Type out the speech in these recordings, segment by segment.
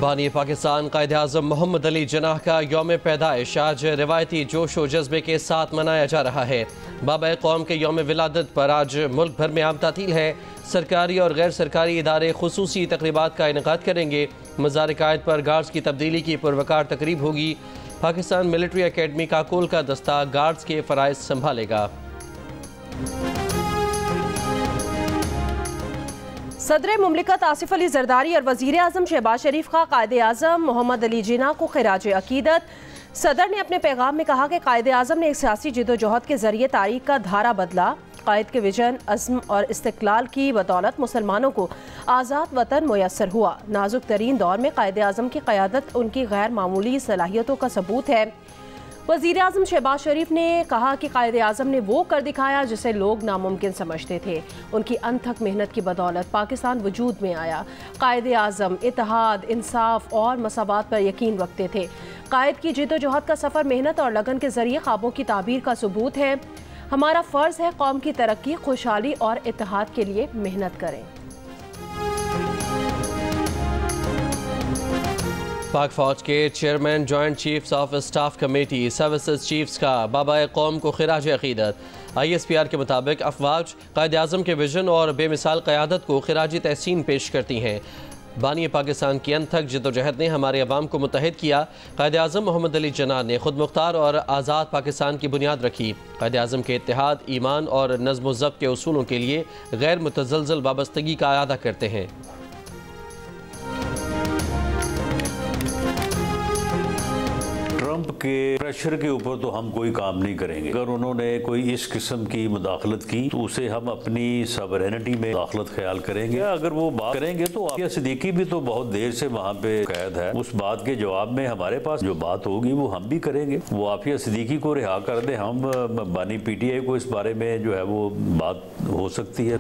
बानी पाकिस्तान कायद-ए-आज़म मोहम्मद अली जिन्नाह का यौम पैदाइश आज रिवायती जोश व जज्बे के साथ मनाया जा रहा है। बाबा कौम के यौम विलादत पर आज मुल्क भर में आम तातील है। सरकारी और गैर सरकारी इदारे खुसूसी तकरीबात का इनेकाद करेंगे। मज़ार कायद पर गार्ड्स की तब्दीली की पुरवकार तकरीब होगी। पाकिस्तान मिलिट्री अकेडमी काकोल का दस्ता गार्ड्स के फ़राइज़ संभालेगा। सदर मुमलिकत आसिफ अली जरदारी और वज़ीर आज़म शहबाज शरीफ का कायद-ए-आज़म मोहम्मद अली जिन्नाह को खिराज अकीदत। सदर ने अपने पैगाम में कहा कि कायद-ए-आज़म ने एक सियासी जिद्दोजहद के ज़रिए तारीख का धारा बदला। कायद के विजन, अज़्म और इस्तिक़लाल की बदौलत मुसलमानों को आज़ाद वतन मुयस्सर हुआ। नाजुक तरीन दौर में कायद-ए-आज़म की क़यादत उनकी गैर मामूली सलाहियतों का सबूत है। वज़ीर आज़म शहबाज शरीफ ने कहा कि कायद-ए-आज़म ने वो कर दिखाया जिसे लोग नामुमकिन समझते थे। उनकी अनथक मेहनत की बदौलत पाकिस्तान वजूद में आया। कायद-ए-आज़म इत्तेहाद, इंसाफ और मसावात पर यकीन रखते थे। कायद की जिद्दोजहद का सफ़र मेहनत और लगन के ज़रिए ख्वाबों की ताबीर का सबूत है। हमारा फ़र्ज़ है कौम की तरक्की, खुशहाली और इत्तेहाद के लिए मेहनत करें। पाक फौज के chairman joint chiefs of staff committee services chiefs का बाबा कौम को खिराज अकीदत। ISPR के मुताबिक अफवाज कायद-ए-आज़म के विजन और बेमिसाल क़यादत को खिराज तहसीन पेश करती हैं। बानी पाकिस्तान की अनथक जिद्दोजहद ने हमारे अवाम को मुत्तहिद किया। कायद-ए-आज़म मोहम्मद अली जिन्नाह ने खुद मुख्तार और आज़ाद पाकिस्तान की बुनियाद रखी। कायद-ए-आज़म के इत्तेहाद, ईमान और नज़्म व ज़ब्त के उसूलों के लिए गैर मुतज़लज़ल वाबस्तगी का अदा करते हैं। ट्रंप के प्रेशर के ऊपर तो हम कोई काम नहीं करेंगे। अगर उन्होंने कोई इस किस्म की मुदाखलत की तो उसे हम अपनी सवरेनिटी में मुदाखलत ख्याल करेंगे। अगर वो बात करेंगे तो आफिया सिद्दीकी भी तो बहुत देर से वहाँ पे कैद है। उस बात के जवाब में हमारे पास जो बात होगी वो हम भी करेंगे। वो आफिया सिद्दीकी को रिहा कर दे, हम बानी PTI को इस बारे में जो है वो बात हो सकती है।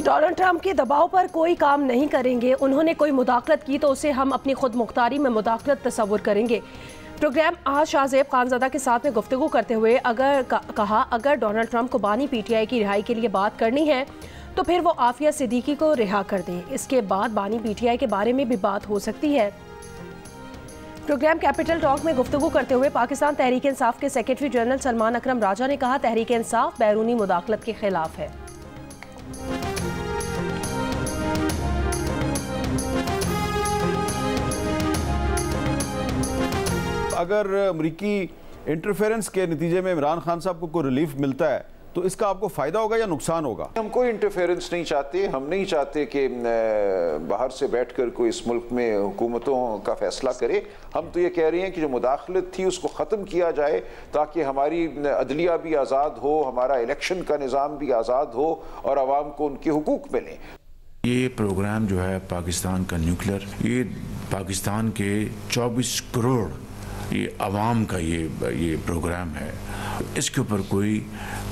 डोनाल्ड ट्रंप के दबाव पर कोई काम नहीं करेंगे। उन्होंने कोई मुदाखलत की तो उसे हम अपनी खुद मुख्तारी में मुदाखलत तस्वुर करेंगे। प्रोग्राम आज शाहज़ेब खानज़ादा के साथ में गुफ्तगू करते हुए कहा अगर डोनाल्ड ट्रंप को बानी PTI की रिहाई के लिए बात करनी है तो फिर वो आफिया सिद्दीकी को रिहा कर दें। इसके बाद बानी PTI के बारे में भी बात हो सकती है। प्रोग्राम कैपिटल टॉक में गुफ्तगू करते हुए पाकिस्तान तहरीक इंसाफ के सेक्रेटरी जनरल सलमान अकरम राजा ने कहा तहरीक इंसाफ बैरूनी मुदाखलत के खिलाफ है। अगर अमरीकी इंटरफेरेंस के नतीजे में इमरान खान साहब को कोई रिलीफ मिलता है तो इसका आपको फ़ायदा होगा या नुकसान होगा? हम कोई इंटरफेरेंस नहीं चाहते। हम नहीं चाहते कि बाहर से बैठकर कोई इस मुल्क में हुकूमतों का फैसला करे। हम तो ये कह रहे हैं कि जो मुदाखलत थी उसको ख़त्म किया जाए ताकि हमारी अदलिया भी आज़ाद हो, हमारा इलेक्शन का निज़ाम भी आज़ाद हो और आवाम को उनके हुकूक मिलें। ये प्रोग्राम जो है पाकिस्तान का न्यूक्लियर, ये पाकिस्तान के 24 करोड़ ये अवाम का ये प्रोग्राम है। इसके ऊपर कोई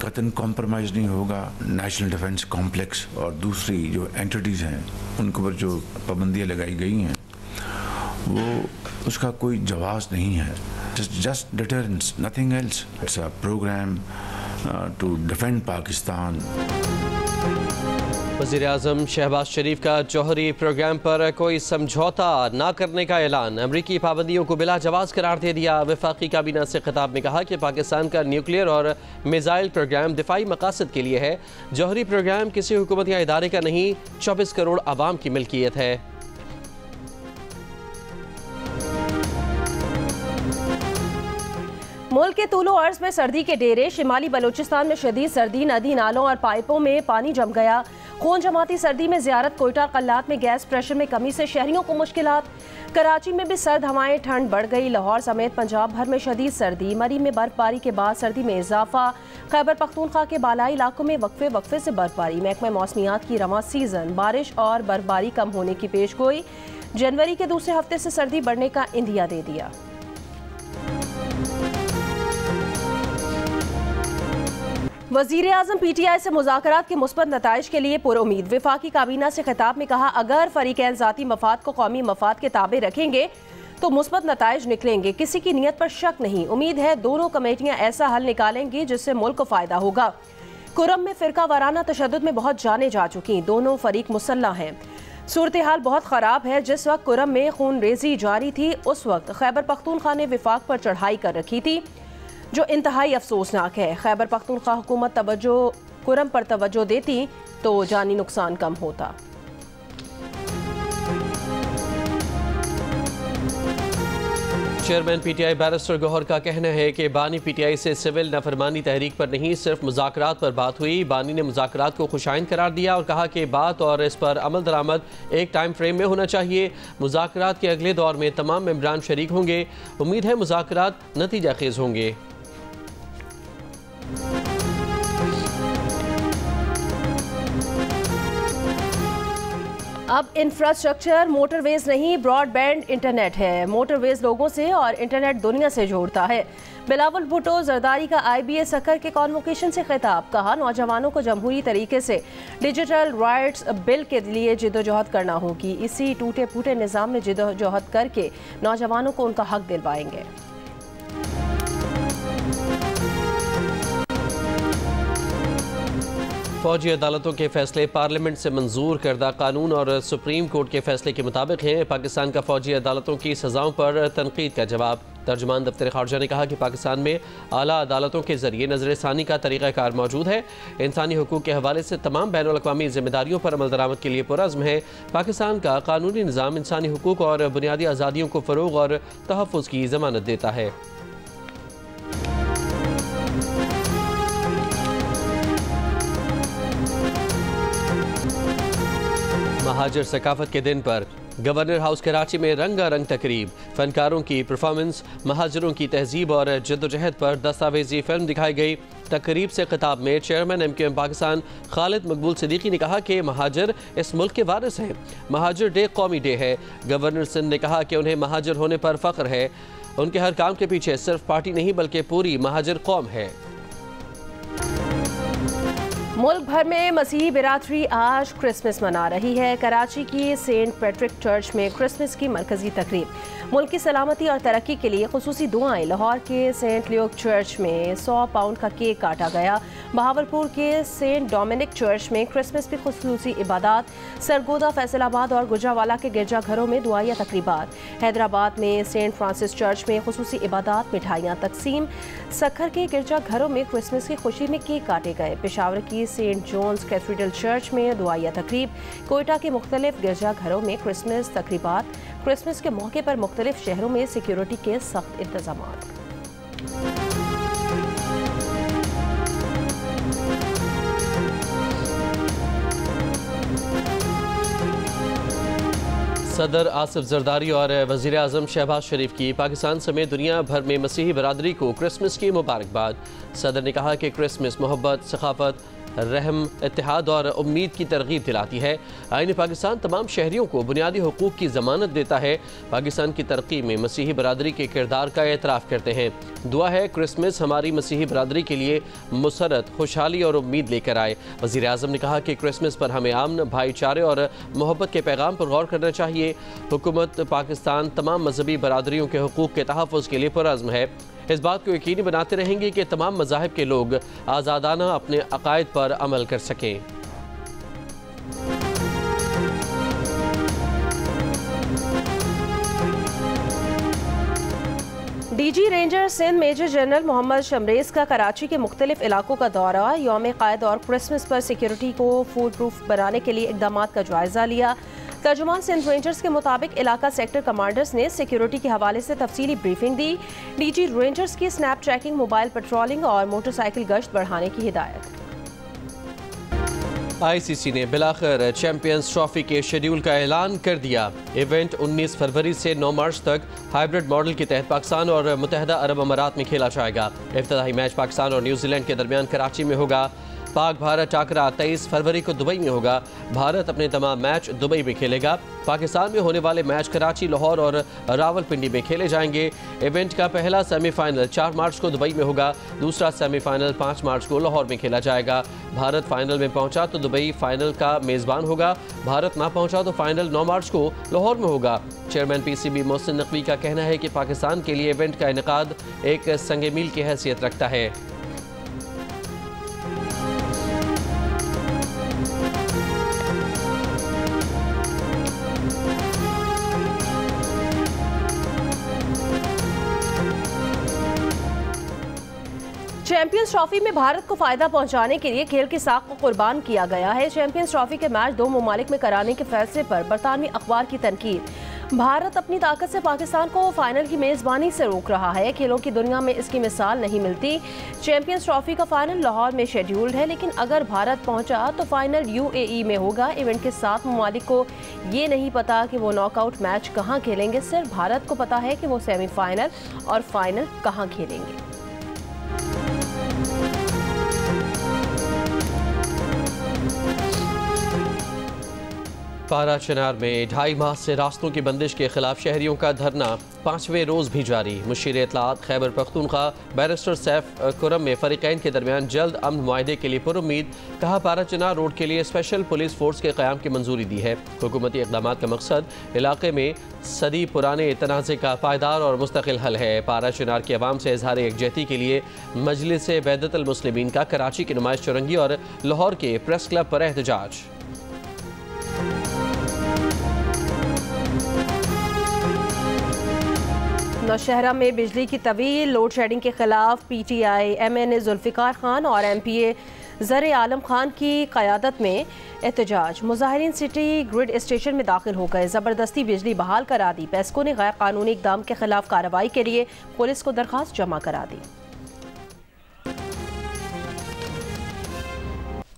कतन कॉम्प्रोमाइज़ नहीं होगा। नेशनल डिफेंस कॉम्प्लेक्स और दूसरी जो एंटिटीज़ हैं उनके ऊपर जो पाबंदियाँ लगाई गई हैं वो उसका कोई जवाब नहीं है। Just deterrence, nothing else. It's a programme to defend Pakistan. वज़ीर आज़म शहबाज शरीफ का जौहरी प्रोग्राम पर कोई समझौता न करने का ऐलान। अमरीकी पाबंदियों को बिला जवाज़ करार दे दिया। वफाकी काबीना से खिताब में कहा कि पाकिस्तान का न्यूक्लियर और मिसाइल प्रोग्राम दिफाई मकासद के लिए है। जौहरी प्रोग्राम किसी हुकूमत या इदारे का नहीं, 24 करोड़ आवाम की मिल्कियत है। मुल्क के तूलो अर्ज में सर्दी के डेरे। शिमाली बलूचिस्तान में शदीद सर्दी, नदी नालों और पाइपों में पानी जम गया। खून जमाती सर्दी में ज़ियारत, कोयटा कल्लात में गैस प्रेशर में कमी से शहरियों को मुश्किलात। कराची में भी सर्द हवाएं, ठंड बढ़ गई। लाहौर समेत पंजाब भर में शदीद सर्दी। मरी में बर्फबारी के बाद सर्दी में इजाफा। खैबर पख्तूनख्वा के बालाई इलाकों में वक्फे से बर्फबारी। महकमा मौसमियात की रवां सीजन बारिश और बर्फबारी कम होने की पेशगोई। जनवरी के दूसरे हफ्ते से सर्दी बढ़ने का इंदिया दे दिया। वज़ीर आज़म PTI से मुज़ाकरात के मुस्बत नताइज के लिए पुरुमीद। वफाकी काबीना से खिताब में कहा अगर फ़रीक़ैन ज़ाती मफाद को कौमी मफाद के ताबे रखेंगे तो मुस्बत नताइज निकलेंगे। किसी की नीयत पर शक नहीं। उम्मीद है दोनों कमेटियाँ ऐसा हल निकालेंगी जिससे मुल्क को फ़ायदा होगा। कुरम में फ़िरका वाराना तशद्दुद में बहुत जाने जा चुकी। दोनों फरीक मुसल्लह हैं। सूरत हाल बहुत ख़राब है। जिस वक्त कुरम में खून रेजी जारी थी उस वक्त खैबर पख्तूनख्वा ने विफाक पर चढ़ाई कर रखी थी, जो इंतहाई अफसोसनाक है। खैबर पख्तूनख्वा हुकूमत कुरम पर तवज्जो देती तो जानी नुकसान कम होता। चेयरमैन पीटीआई बैरिस्टर गौहर का कहना है कि बानी पीटीआई से सिविल नाफरमानी तहरीक पर नहीं सिर्फ मुज़ाकरात पर बात हुई। बानी ने मुज़ाकरात को खुशाइन करार दिया और कहा कि बात और इस पर अमल दरामद एक टाइम फ्रेम में होना चाहिए। मुज़ाकरात के अगले दौर में तमाम मेंबरान शरीक होंगे। उम्मीद है मुज़ाकरात नतीजा खेज होंगे। अब इंफ्रास्ट्रक्चर मोटरवेज नहीं, ब्रॉडबैंड इंटरनेट है। मोटरवेज लोगों से और इंटरनेट दुनिया से जोड़ता है। बिलावल भुट्टो जरदारी का IBA सक्कर के कॉन्वोकेशन से खिताब। कहा, नौजवानों को जमहूरी तरीके से डिजिटल राइट्स बिल के लिए जिदोजहद करना होगी। इसी टूटे फूटे निज़ाम में जिदोजहद करके नौजवानों को उनका हक दिलवाएंगे। फौजी अदालतों के फैसले पार्लियामेंट से मंजूर करदा कानून और सुप्रीम कोर्ट के फैसले के मुताबिक हैं। पाकिस्तान का फौजी अदालतों की सज़ाओं पर तनकीद का जवाब। तर्जुमान दफ्तर खारजा ने कहा कि पाकिस्तान में आला अदालतों के जरिए नज़रसानी का तरीक़ाकार मौजूद है। इंसानी हकूक़ के हवाले से तमाम बैनुल-अक़वामी ज़िम्मेदारियों पर अमल दरामद के लिए पुरअज़्म है। पाकिस्तान का कानूनी निज़ाम इंसानी हकूक़ और बुनियादी आज़ादियों को फ़रोग़ और तहफ़्फ़ुज़ की ज़मानत देता है। महाजर सकाफत के दिन पर गवर्नर हाउस कराची में रंगारंग तकरीब। फनकारों की परफॉर्मेंस, महाजरों की तहजीब और जद्दोजहद पर दस्तावेजी फिल्म दिखाई गई। तकरीब से खिताब में चेयरमैन MQM पाकिस्तान खालिद मकबूल सिद्दीकी ने कहा कि महाजर इस मुल्क के वारिस हैं। महाजर डे कौमी डे है। गवर्नर सिंध ने कहा कि उन्हें महाजर होने पर फ़ख्र है। उनके हर काम के पीछे सिर्फ पार्टी नहीं बल्कि पूरी महाजर कौम है। मुल्क भर में मसीही बिरादरी आज क्रिसमस मना रही है। कराची की सेंट पैट्रिक चर्च में क्रिसमस की मरकजी तकरीब। मुल्क की सलामती और तरक्की के लिए खुसूसी दुआएं। लाहौर के सेंट लियोक चर्च में 100 पाउंड का केक काटा गया। बहावलपुर के सेंट डोमिनिक चर्च में क्रिसमस की खुसूसी इबादत। सरगोदा, फैसलाबाद और गुजरावाला के गिरजाघरों में दुआया तकरीबात। हैदराबाद में सेंट फ्रांसिस चर्च में खुसूसी इबादत, मिठाइयाँ तकसीम। सक्खर के गिरजाघरों में क्रिसमस की खुशी में केक काटे गए। पेशावर की सेंट जॉन्स कैथेड्रल चर्च में दुआया तकरीब। कोयटा के मुख्तलिफ गिरजाघरों में क्रिसमस तकरीबात। क्रिसमस के मौके पर मुख्तलिफ शहरों में सिक्योरिटी के सख्त इंतजामात। सदर आसिफ जरदारी और वज़ीर आज़म शहबाज शरीफ की पाकिस्तान समेत दुनिया भर में मसीही बरादरी को क्रिसमस की मुबारकबाद। सदर ने कहा कि क्रिसमस मोहब्बत, सखाफत, रहम, इत्तेहाद और उम्मीद की तरगीब दिलाती है। आईन पाकिस्तान तमाम शहरियों को बुनियादी हुकूक की ज़मानत देता है। पाकिस्तान की तरक्की में मसीही बरादरी के किरदार का एतराफ़ करते हैं। दुआ है क्रिसमस हमारी मसीही बरादरी के लिए मुसरत, खुशहाली और उम्मीद लेकर आए। वज़ीर आज़म ने कहा कि क्रिसमस पर हमें अमन, भाईचारे और मोहब्बत के पैगाम पर गौर करना चाहिए। हुकूमत पाकिस्तान तमाम मजहबी बरादरियों के हुकूक के तहफ़्फ़ुज़ के लिए पुरअज़्म है। इस बात को यकीनी बनाते रहेंगे कि तमाम मज़ाहिब के लोग आज़ादाना अपने अक़ायद पर अमल कर सकें। DG ranger Sindh major general Mohammad Shamrez का कराची के मुख्तलिफ इलाकों का दौरा। यौम क़ायद और क्रिसमस पर सिक्योरिटी को फूड प्रूफ बनाने के लिए इक़दाम का जायज़ा लिया। तर्जुमान सिंध रेंजर्स के मुताबिक इलाका सेक्टर कमांडर्स ने सिक्योरिटी के हवाले से तफसीली ब्रीफिंग दी। DG रेंजर्स की स्नैप ट्रैकिंग, मोबाइल पेट्रोलिंग और मोटरसाइकिल गश्त बढ़ाने की हिदायत। ICC ने बिलाखिर चैंपियंस ट्रॉफी के शेड्यूल का ऐलान कर दिया। इवेंट 19 फरवरी से 9 मार्च तक हाइब्रिड मॉडल के तहत पाकिस्तान और मुत्तहदा अरब अमारात में खेला जाएगा। इफ्तिताही मैच पाकिस्तान और न्यूजीलैंड के दरमियान कराची में होगा। पाक भारत टाकरा 23 फरवरी को दुबई में होगा। भारत अपने तमाम मैच दुबई में खेलेगा। पाकिस्तान में होने वाले मैच कराची, लाहौर और रावलपिंडी में खेले जाएंगे। इवेंट का पहला सेमीफाइनल 4 मार्च को दुबई में होगा। दूसरा सेमीफाइनल 5 मार्च को लाहौर में खेला जाएगा। भारत फाइनल में पहुंचा तो दुबई फाइनल का मेज़बान होगा। भारत ना पहुंचा तो फाइनल 9 मार्च को लाहौर में होगा। चेयरमैन PCB मोहसिन नकवी का कहना है कि पाकिस्तान के लिए इवेंट का इनेकाद एक संग मील की हैसियत रखता है। चैंपियंस ट्रॉफी में भारत को फायदा पहुंचाने के लिए खेल की साख को कुर्बान किया गया है। चैंपियंस ट्रॉफी के मैच दो ममालिक में कराने के फैसले पर बरतानवी अखबार की तनकीद। भारत अपनी ताकत से पाकिस्तान को फाइनल की मेजबानी से रोक रहा है। खेलों की दुनिया में इसकी मिसाल नहीं मिलती। चैंपियंस ट्रॉफी का फाइनल लाहौर में शेड्यूल्ड है, लेकिन अगर भारत पहुंचा तो फाइनल UAE में होगा। इवेंट के 7 ममालिक को ये नहीं पता कि वो नॉकआउट मैच कहां खेलेंगे। सिर्फ भारत को पता है कि वो सेमीफाइनल और फाइनल कहां खेलेंगे। पारा चिनार में 2.5 माह से रास्तों की बंदिश के खिलाफ शहरियों का धरना 5वें रोज़ भी जारी। मुशीर इत्तलात खैबर पख्तूनख्वा बैरिस्टर सैफ कुरम में फरीकैन के दरमियान जल्द अमन मुआहदे के लिए पुरुम्मीद। कहा, पारा चिनार रोड के लिए स्पेशल पुलिस फोर्स के क़याम की मंजूरी दी है। हुकूमती इक़दामात का मकसद इलाके में सदी पुराने तनाज़े का पायदार और मुस्तकिल हल है। पारा चिनार की आवाम से इजहार यकजहती के लिए मजलिस वहदतुल मुस्लिमीन का कराची की नुमाइश चुरंगी और लाहौर के प्रेस क्लब पर एहतजाज। नौशहरा में बिजली की तवील लोड शेडिंग के खिलाफ PTI MNA जुल्फ़िकार खान और MPA ज़र आलम खान की क़यादत में एहतजाज। मुजाहिरीन सिटी ग्रिड स्टेशन में दाखिल हो गए। ज़बरदस्ती बिजली बहाल करा दी। पेस्को ने गैर कानूनी इक़दाम के खिलाफ कार्रवाई के लिए पुलिस को दरख्वास्त जमा करा दी।